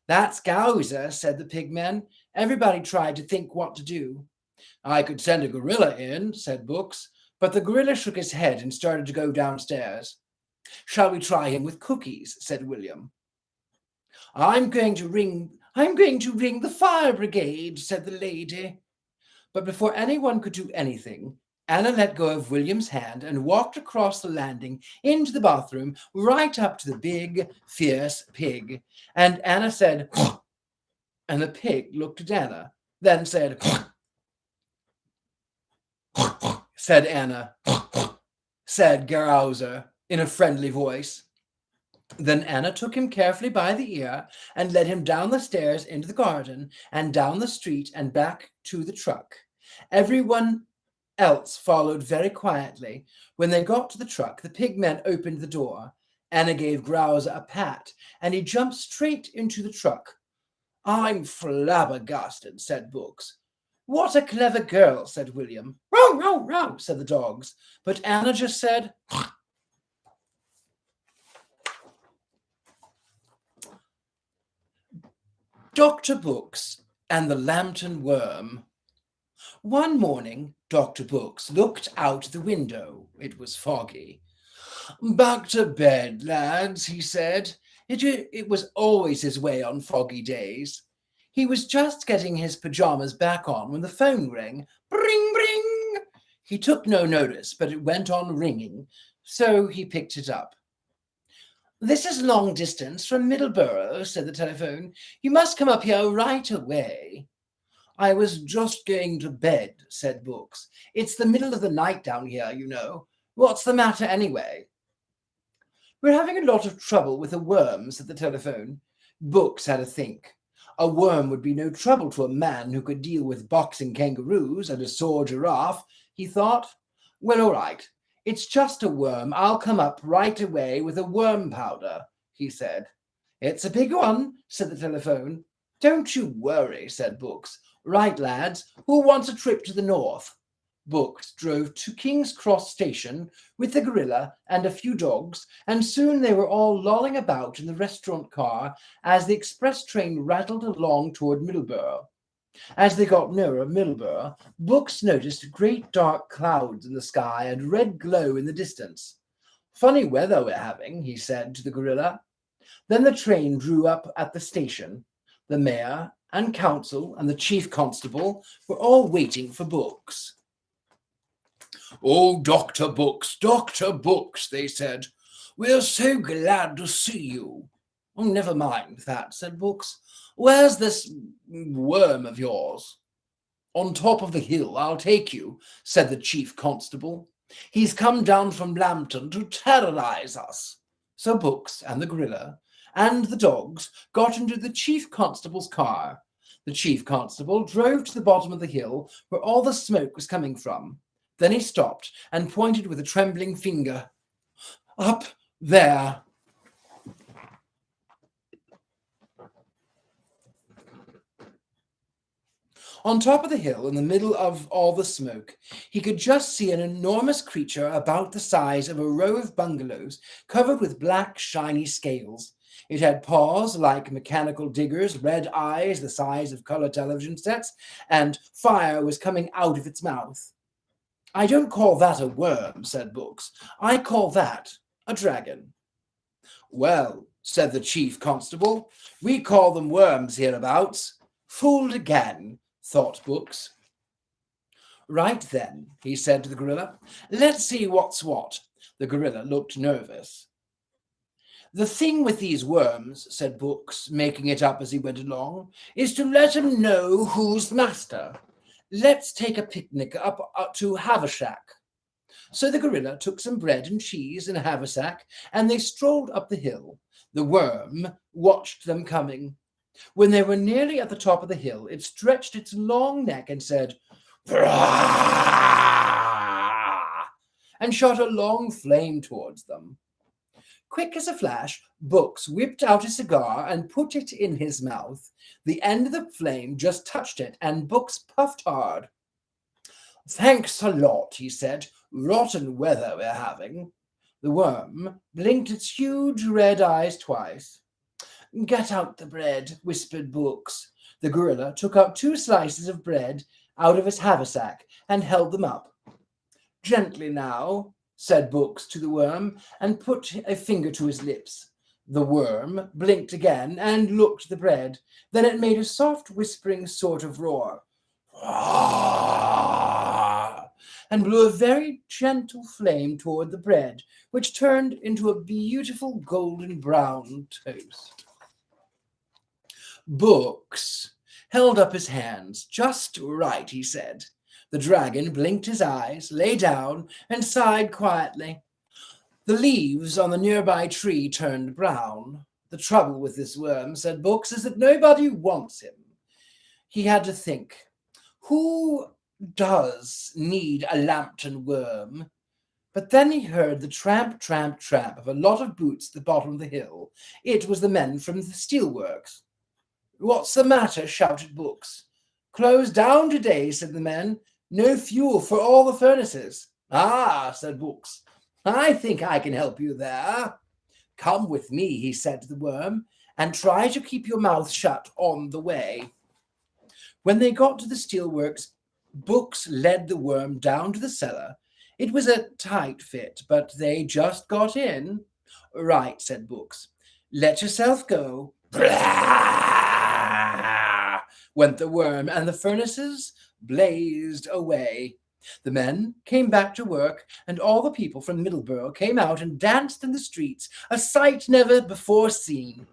"That's Gowser," said the pigmen. Everybody tried to think what to do. "I could send a gorilla in," said Boox, but the gorilla shook his head and started to go downstairs. "Shall we try him with cookies?" said William. I'm going to ring the fire brigade," said the lady. But before anyone could do anything, Anna let go of William's hand and walked across the landing into the bathroom, right up to the big, fierce pig. And Anna said, and the pig looked at Anna, then said, said Anna, said Grouser in a friendly voice. Then Anna took him carefully by the ear and led him down the stairs into the garden and down the street and back to the truck. Everyone else followed very quietly. When they got to the truck, the pigmen opened the door. Anna gave Grouser a pat, and he jumped straight into the truck. "I'm flabbergasted," said Boox. What a clever girl, said William. Row, row, row, said the dogs. But Anna just said, Dr. Boox and the Lambton Worm. One morning, Dr. Boox looked out the window. It was foggy. Back to bed, lads, he said. It was always his way on foggy days. He was just getting his pajamas back on when the phone rang. Bring, bring! He took no notice, but it went on ringing, so he picked it up. This is long distance from Middleborough, said the telephone. You must come up here right away. I was just going to bed, said Boox. It's the middle of the night down here, you know. What's the matter anyway? We're having a lot of trouble with a worm, said the telephone. Boox had a think. A worm would be no trouble to a man who could deal with boxing kangaroos and a sore giraffe, he thought. Well, all right. It's just a worm. I'll come up right away with a worm powder, he said. It's a big one, said the telephone. Don't you worry, said Boox. Right, lads, who wants a trip to the north? Boox drove to King's Cross Station with the gorilla and a few dogs, and soon they were all lolling about in the restaurant car as the express train rattled along toward Middleborough. As they got nearer Middleborough, Boox noticed great dark clouds in the sky and red glow in the distance. Funny weather we're having, he said to the gorilla. Then the train drew up at the station. The mayor and council and the chief constable were all waiting for Boox. Oh, Dr. Boox, they said. We're so glad to see you. Oh, never mind that, said Boox. Where's this worm of yours? On top of the hill, I'll take you, said the chief constable. He's come down from Lambton to terrorize us. So Boox and the gorilla and the dogs got into the chief constable's car. The chief constable drove to the bottom of the hill where all the smoke was coming from. Then he stopped and pointed with a trembling finger. Up there. On top of the hill, in the middle of all the smoke, he could just see an enormous creature about the size of a row of bungalows covered with black, shiny scales. It had paws like mechanical diggers, red eyes the size of color television sets, and fire was coming out of its mouth. I don't call that a worm, said Boox. I call that a dragon. Well, said the chief constable, we call them worms hereabouts. Fooled again, thought Boox. Right then, he said to the gorilla. Let's see what's what. The gorilla looked nervous. The thing with these worms, said Boox, making it up as he went along, is to let 'em know who's master. Let's take a picnic up to Haversack. So the gorilla took some bread and cheese and a haversack, and they strolled up the hill. The worm watched them coming. When they were nearly at the top of the hill, it stretched its long neck and said, "Brrrah!" and shot a long flame towards them. Quick as a flash, Boox whipped out a cigar and put it in his mouth. The end of the flame just touched it, and Boox puffed hard. Thanks a lot, he said. Rotten weather we're having. The worm blinked its huge red eyes twice. Get out the bread, whispered Boox. The gorilla took out 2 slices of bread out of his haversack and held them up. Gently now, said Boox to the worm, and put a finger to his lips. The worm blinked again and looked at the bread. Then it made a soft, whispering sort of roar, and blew a very gentle flame toward the bread, which turned into a beautiful golden brown toast. Boox held up his hands. Just right, he said. The dragon blinked his eyes, lay down, and sighed quietly. The leaves on the nearby tree turned brown. The trouble with this worm, said Boox, is that nobody wants him. He had to think. Who does need a lambton worm? But then he heard the tramp, tramp, tramp of a lot of boots at the bottom of the hill. It was the men from the steelworks. What's the matter? Shouted Boox. Closed down today, said the men. No fuel for all the furnaces. Ah, said Boox. I think I can help you there. Come with me, he said to the worm, and try to keep your mouth shut on the way. When they got to the steelworks, Boox led the worm down to the cellar. It was a tight fit, but they just got in. Right, said Boox. Let yourself go. Blah! Went the worm, and the furnaces blazed away. The men came back to work, and all the people from Middleborough came out and danced in the streets, a sight never before seen.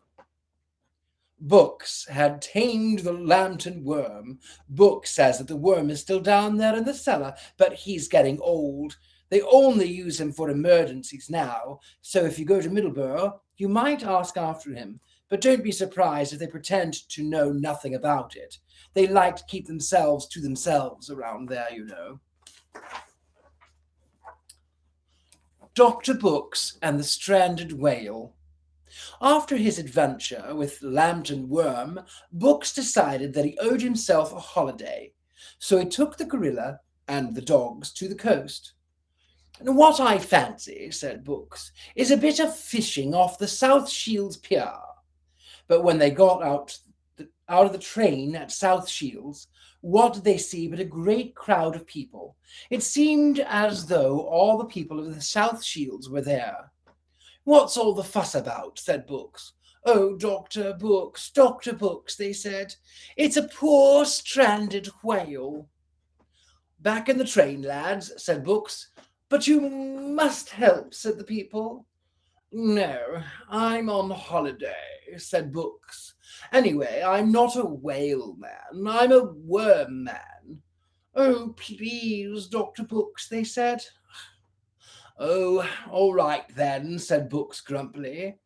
Boox had tamed the lambton worm. Boox says that the worm is still down there in the cellar, but he's getting old. They only use him for emergencies now, so if you go to Middleborough, you might ask after him, but don't be surprised if they pretend to know nothing about it. They like to keep themselves to themselves around there, you know. Dr. Boox and the Stranded Whale. After his adventure with Lambton Worm, Boox decided that he owed himself a holiday, so he took the gorilla and the dogs to the coast. What I fancy, said Boox, is a bit of fishing off the South Shields Pier. But when they got out of the train at South Shields, what did they see but a great crowd of people? It seemed as though all the people of the South Shields were there. What's all the fuss about? Said Boox. Oh, Dr. Boox, they said. It's a poor stranded whale. Back in the train, lads, said Boox. But you must help, said the people. No, I'm on holiday, said Boox. Anyway, I'm not a whale man, I'm a worm man. Oh, please, Dr. Boox, they said. Oh, all right then, said Boox grumpily.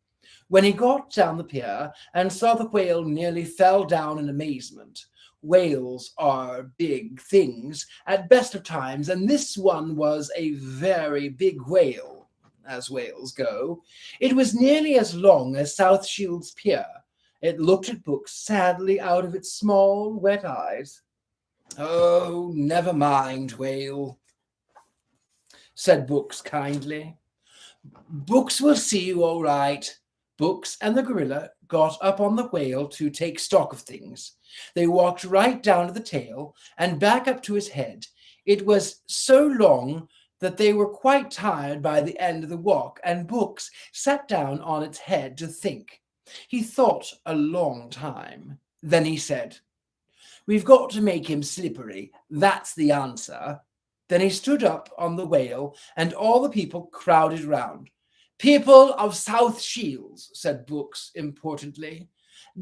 When he got down the pier and saw the whale, nearly fell down in amazement. Whales are big things at best of times, and this one was a very big whale, as whales go. It was nearly as long as South Shields Pier. It looked at Boox sadly out of its small, wet eyes. Oh, never mind, whale, said Boox kindly. Boox will see you all right. Boox and the gorilla got up on the whale to take stock of things. They walked right down to the tail and back up to his head. It was so long that they were quite tired by the end of the walk, and Boox sat down on its head to think. He thought a long time. Then he said, We've got to make him slippery. That's the answer. Then he stood up on the whale, and all the people crowded round. People of South Shields, said Boox importantly,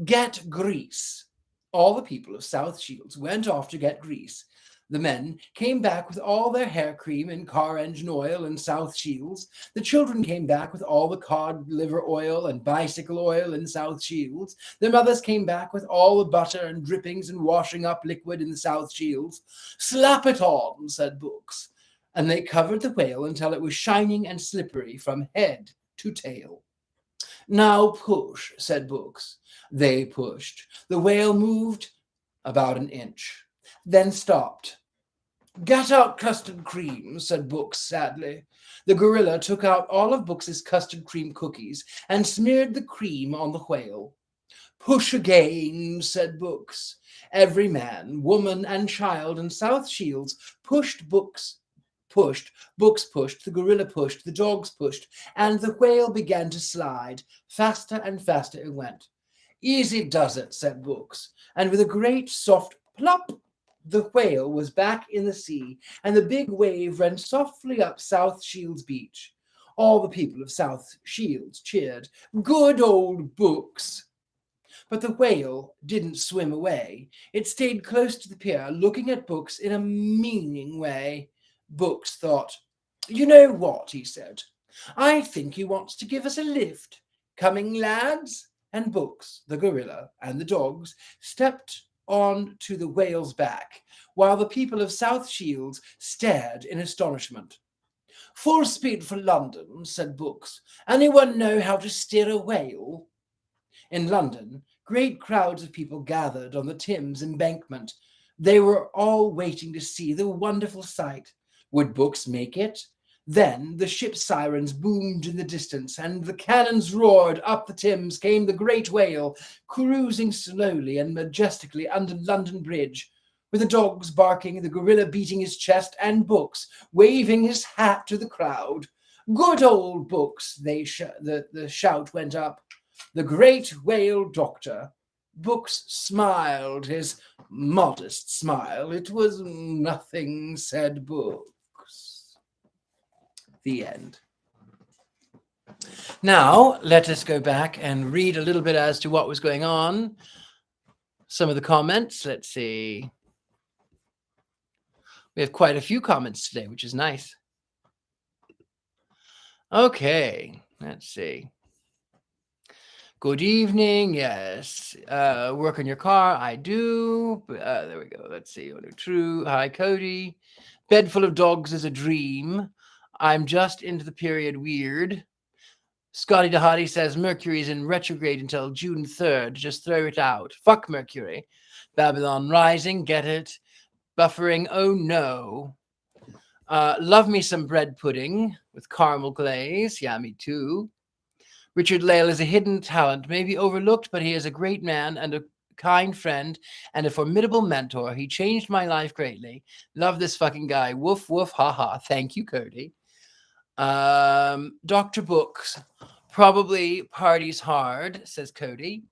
get grease. All the people of South Shields went off to get grease. The men came back with all their hair cream and car engine oil in South Shields. The children came back with all the cod liver oil and bicycle oil in South Shields. Their mothers came back with all the butter and drippings and washing up liquid in the South Shields. Slap it on, said Boox. And they covered the whale until it was shining and slippery from head to tail. Now push, said Boox. They pushed. The whale moved about an inch, then stopped. Get out custard cream, said Boox sadly. The gorilla took out all of Boox's custard cream cookies and smeared the cream on the whale. Push again, said Boox. Every man, woman, and child in South Shields pushed. Boox pushed, the gorilla pushed, the dogs pushed, and the whale began to slide. Faster and faster it went. Easy does it, said Boox, and with a great soft plop, the whale was back in the sea, and the big wave ran softly up South Shields Beach. All the people of South Shields cheered. Good old Boox! But the whale didn't swim away. It stayed close to the pier, looking at Boox in a meaning way. Boox thought, You know what, he said. I think he wants to give us a lift. Coming, lads? And Boox, the gorilla, and the dogs stepped on to the whale's back, while the people of South Shields stared in astonishment. Full speed for London, said Boox. Anyone know how to steer a whale? In London, great crowds of people gathered on the Thames embankment. They were all waiting to see the wonderful sight. Would Boox make it? Then the ship's sirens boomed in the distance, and the cannons roared. Up the Thames came the great whale, cruising slowly and majestically under London Bridge, with the dogs barking, the gorilla beating his chest, and Boox waving his hat to the crowd. Good old Boox, the shout went up. The great whale doctor. Boox smiled his modest smile. It was nothing, said Boox. The end. Now, let us go back and read a little bit as to what was going on. Some of the comments. Let's see. We have quite a few comments today, which is nice. Okay, let's see. Good evening. Yes. Work on your car. I do. There we go. Let's see. True. Hi, Cody. Bed full of dogs is a dream. I'm just into the period weird. Scotty Dahadi says Mercury's in retrograde until June 3rd. Just throw it out. Fuck Mercury. Babylon Rising. Get it? Buffering. Oh no. Love me some bread pudding with caramel glaze. Yeah, me too. Richard Lale is a hidden talent, maybe overlooked, but he is a great man and a kind friend and a formidable mentor. He changed my life greatly. Love this fucking guy. Woof, woof, ha ha. Thank you, Cody. Dr. Boox probably parties hard, says Cody.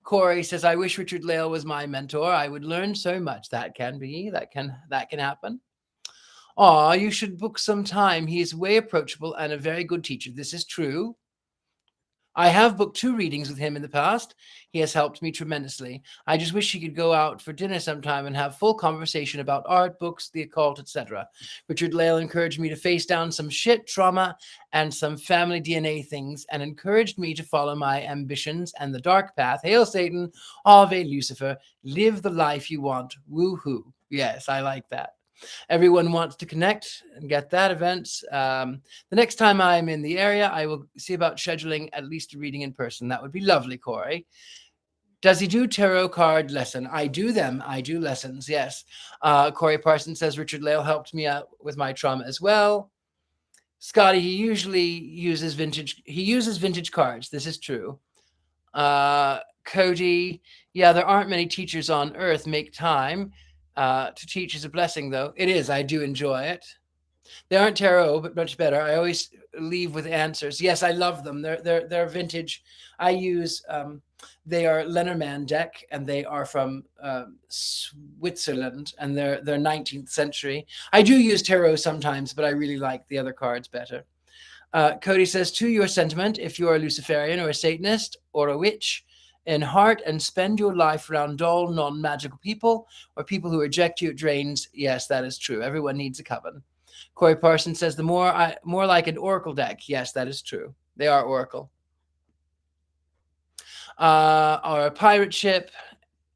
Corey says, I wish Richard Lale was my mentor. I would learn so much. That can be. That can happen. Aw, you should book some time. He is way approachable and a very good teacher. This is true. I have booked 2 readings with him in the past. He has helped me tremendously. I just wish he could go out for dinner sometime and have full conversation about art, books, the occult, etc. Richard Lale encouraged me to face down some shit, trauma, and some family DNA things, and encouraged me to follow my ambitions and the dark path. Hail Satan, Ave Lucifer, live the life you want. Woohoo. Yes, I like that. Everyone wants to connect and get that events. The next time I'm in the area, I will see about scheduling at least a reading in person. That would be lovely, Corey. Does he do tarot card lesson? I do them. I do lessons, yes. Corey Parsons says Richard Lale helped me out with my trauma as well. Scotty, he uses vintage cards. This is true. Cody, yeah, there aren't many teachers on earth. Make time. To teach is a blessing, though. It is. I do enjoy it. They aren't tarot, but much better. I always leave with answers. Yes, I love them. They're vintage. I use they are Lenormand deck, and they are from Switzerland, and they're 19th century. I do use tarot sometimes, but I really like the other cards better. Cody says, to your sentiment, if you're a Luciferian or a Satanist or a witch in heart and spend your life around dull, non-magical people or people who reject you, it drains. Yes, that is true. Everyone needs a coven. Corey Parsons says more like an oracle deck. Yes, that is true. They are oracle. Or a pirate ship,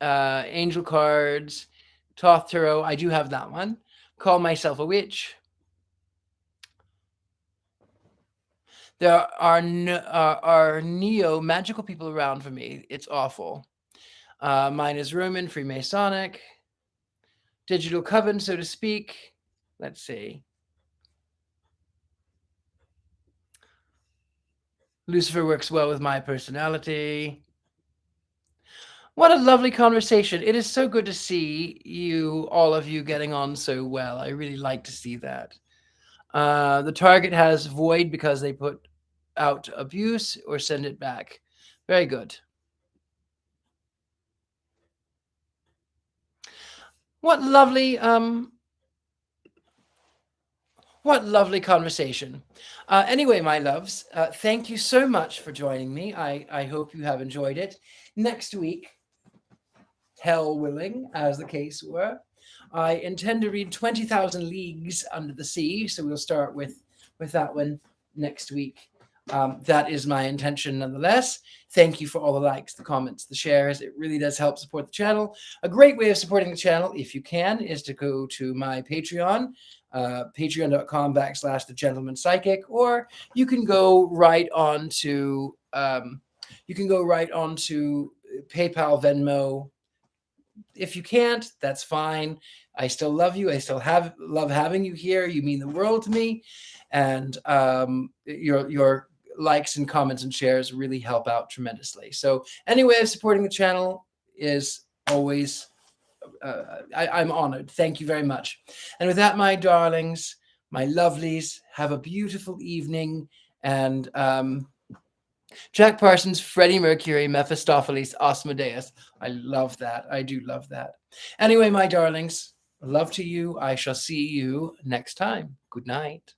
angel cards, Thoth Tarot. I do have that one. Call myself a witch. There are neo-magical people around for me. It's awful. Mine is Roman, Freemasonic, digital coven, so to speak. Let's see. Lucifer works well with my personality. What a lovely conversation. It is so good to see you, all of you, getting on so well. I really like to see that. The target has void because they put out abuse or send it back. Very good. What lovely conversation. Anyway, my loves, thank you so much for joining me. I hope you have enjoyed it. Next week, hell willing, as the case were, I intend to read 20,000 Leagues Under the Sea, so we'll start with that one next week. That is my intention nonetheless. Thank you for all the likes, the comments, the shares. It really does help support the channel. A great way of supporting the channel, if you can, is to go to my Patreon, patreon.com/The Gentleman Psychic, or you can go right on to PayPal, Venmo, if you can't, that's fine. I still love you. I still love having you here. You mean the world to me, and your likes and comments and shares really help out tremendously. So any way of supporting the channel is always, I'm honored. Thank you very much. And with that, my darlings, my lovelies, have a beautiful evening. And Jack Parsons, Freddie Mercury, Mephistopheles, Asmodeus. I love that. I do love that. Anyway, my darlings, love to you. I shall see you next time. Good night.